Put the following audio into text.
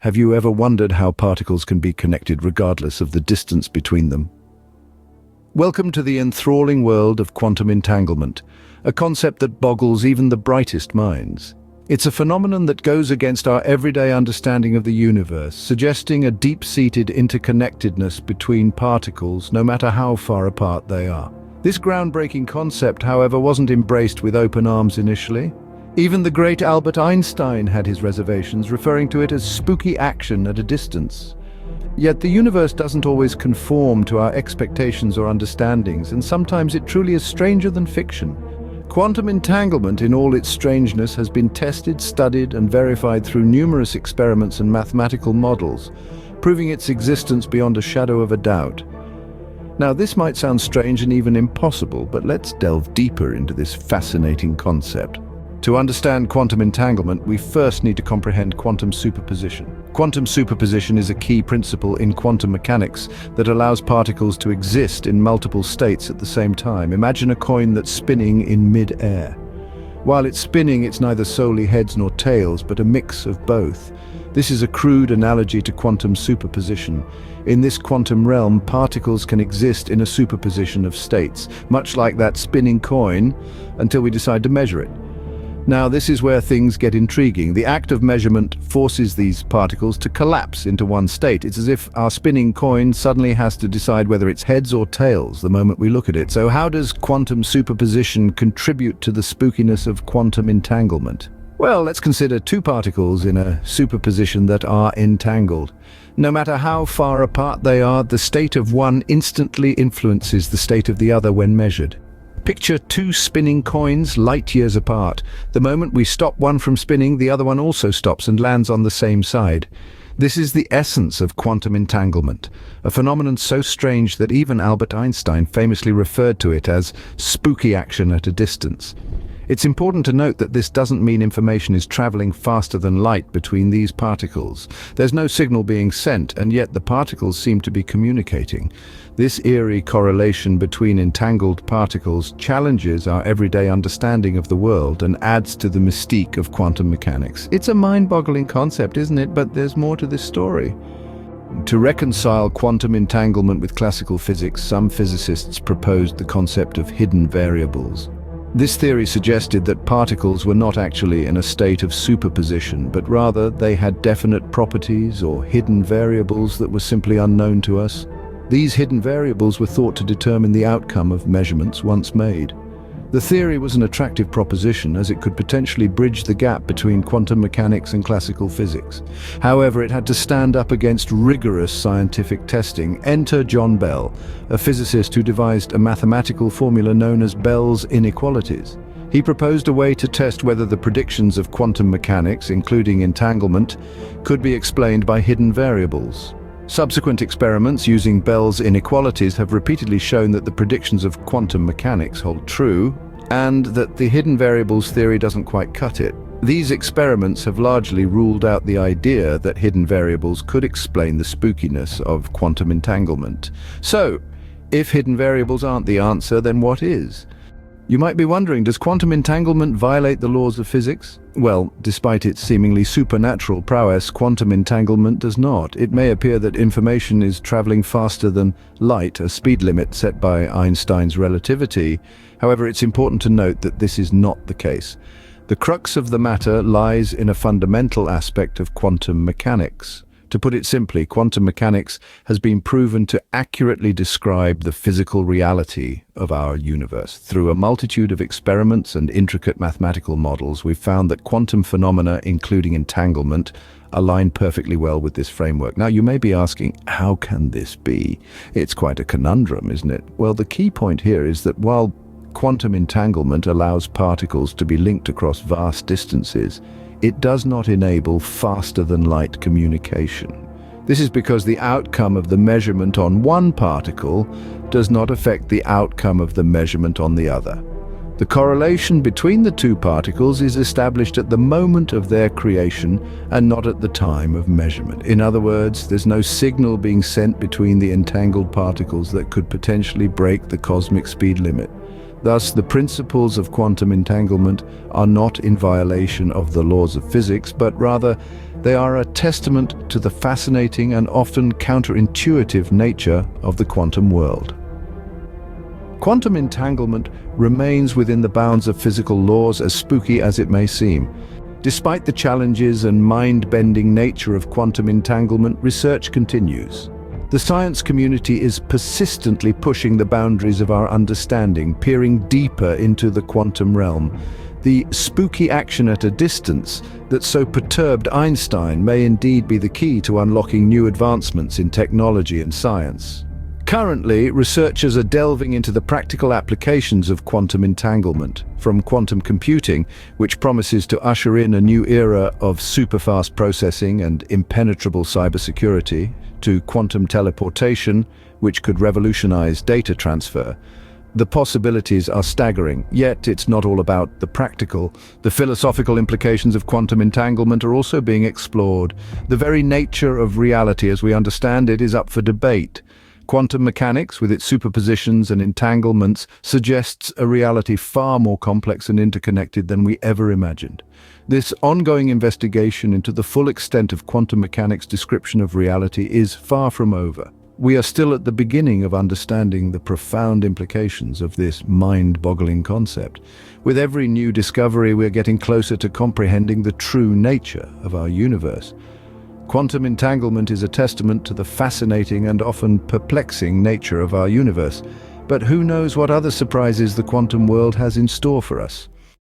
Have you ever wondered how particles can be connected regardless of the distance between them? Welcome to the enthralling world of quantum entanglement, a concept that boggles even the brightest minds. It's a phenomenon that goes against our everyday understanding of the universe, suggesting a deep-seated interconnectedness between particles, no matter how far apart they are. This groundbreaking concept, however, wasn't embraced with open arms initially. Even the great Albert Einstein had his reservations, referring to it as spooky action at a distance. Yet the universe doesn't always conform to our expectations or understandings, and sometimes it truly is stranger than fiction. Quantum entanglement in all its strangeness has been tested, studied, and verified through numerous experiments and mathematical models, proving its existence beyond a shadow of a doubt. Now, this might sound strange and even impossible, but let's delve deeper into this fascinating concept. To understand quantum entanglement, we first need to comprehend quantum superposition. Quantum superposition is a key principle in quantum mechanics that allows particles to exist in multiple states at the same time. Imagine a coin that's spinning in mid-air. While it's spinning, it's neither solely heads nor tails, but a mix of both. This is a crude analogy to quantum superposition. In this quantum realm, particles can exist in a superposition of states, much like that spinning coin, until we decide to measure it. Now, this is where things get intriguing. The act of measurement forces these particles to collapse into one state. It's as if our spinning coin suddenly has to decide whether it's heads or tails the moment we look at it. So how does quantum superposition contribute to the spookiness of quantum entanglement? Well, let's consider two particles in a superposition that are entangled. No matter how far apart they are, the state of one instantly influences the state of the other when measured. Picture two spinning coins light years apart. The moment we stop one from spinning, the other one also stops and lands on the same side. This is the essence of quantum entanglement, a phenomenon so strange that even Albert Einstein famously referred to it as spooky action at a distance. It's important to note that this doesn't mean information is traveling faster than light between these particles. There's no signal being sent, and yet the particles seem to be communicating. This eerie correlation between entangled particles challenges our everyday understanding of the world and adds to the mystique of quantum mechanics. It's a mind-boggling concept, isn't it? But there's more to this story. To reconcile quantum entanglement with classical physics, some physicists proposed the concept of hidden variables. This theory suggested that particles were not actually in a state of superposition, but rather they had definite properties or hidden variables that were simply unknown to us. These hidden variables were thought to determine the outcome of measurements once made. The theory was an attractive proposition as it could potentially bridge the gap between quantum mechanics and classical physics. However, it had to stand up against rigorous scientific testing. Enter John Bell, a physicist who devised a mathematical formula known as Bell's inequalities. He proposed a way to test whether the predictions of quantum mechanics, including entanglement, could be explained by hidden variables. Subsequent experiments using Bell's inequalities have repeatedly shown that the predictions of quantum mechanics hold true, and that the hidden variables theory doesn't quite cut it. These experiments have largely ruled out the idea that hidden variables could explain the spookiness of quantum entanglement. So, if hidden variables aren't the answer, then what is? You might be wondering, does quantum entanglement violate the laws of physics? Well, despite its seemingly supernatural prowess, quantum entanglement does not. It may appear that information is traveling faster than light, a speed limit set by Einstein's relativity. However, it's important to note that this is not the case. The crux of the matter lies in a fundamental aspect of quantum mechanics. To put it simply, quantum mechanics has been proven to accurately describe the physical reality of our universe. Through a multitude of experiments and intricate mathematical models, we've found that quantum phenomena, including entanglement, align perfectly well with this framework. Now, you may be asking, how can this be? It's quite a conundrum, isn't it? Well, the key point here is that while quantum entanglement allows particles to be linked across vast distances, it does not enable faster-than-light communication. This is because the outcome of the measurement on one particle does not affect the outcome of the measurement on the other. The correlation between the two particles is established at the moment of their creation and not at the time of measurement. In other words, there's no signal being sent between the entangled particles that could potentially break the cosmic speed limit. Thus, the principles of quantum entanglement are not in violation of the laws of physics, but rather They are a testament to the fascinating and often counterintuitive nature of the quantum world. Quantum entanglement remains within the bounds of physical laws, as spooky as it may seem. Despite the challenges and mind-bending nature of quantum entanglement, research continues. The science community is persistently pushing the boundaries of our understanding, peering deeper into the quantum realm. The spooky action at a distance that so perturbed Einstein may indeed be the key to unlocking new advancements in technology and science. Currently, researchers are delving into the practical applications of quantum entanglement, from quantum computing, which promises to usher in a new era of superfast processing and impenetrable cybersecurity, to quantum teleportation, which could revolutionize data transfer. The possibilities are staggering, yet it's not all about the practical. The philosophical implications of quantum entanglement are also being explored. The very nature of reality as we understand it is up for debate. Quantum mechanics, with its superpositions and entanglements, suggests a reality far more complex and interconnected than we ever imagined. This ongoing investigation into the full extent of quantum mechanics' description of reality is far from over. We are still at the beginning of understanding the profound implications of this mind-boggling concept. With every new discovery, we're getting closer to comprehending the true nature of our universe. Quantum entanglement is a testament to the fascinating and often perplexing nature of our universe. But who knows what other surprises the quantum world has in store for us?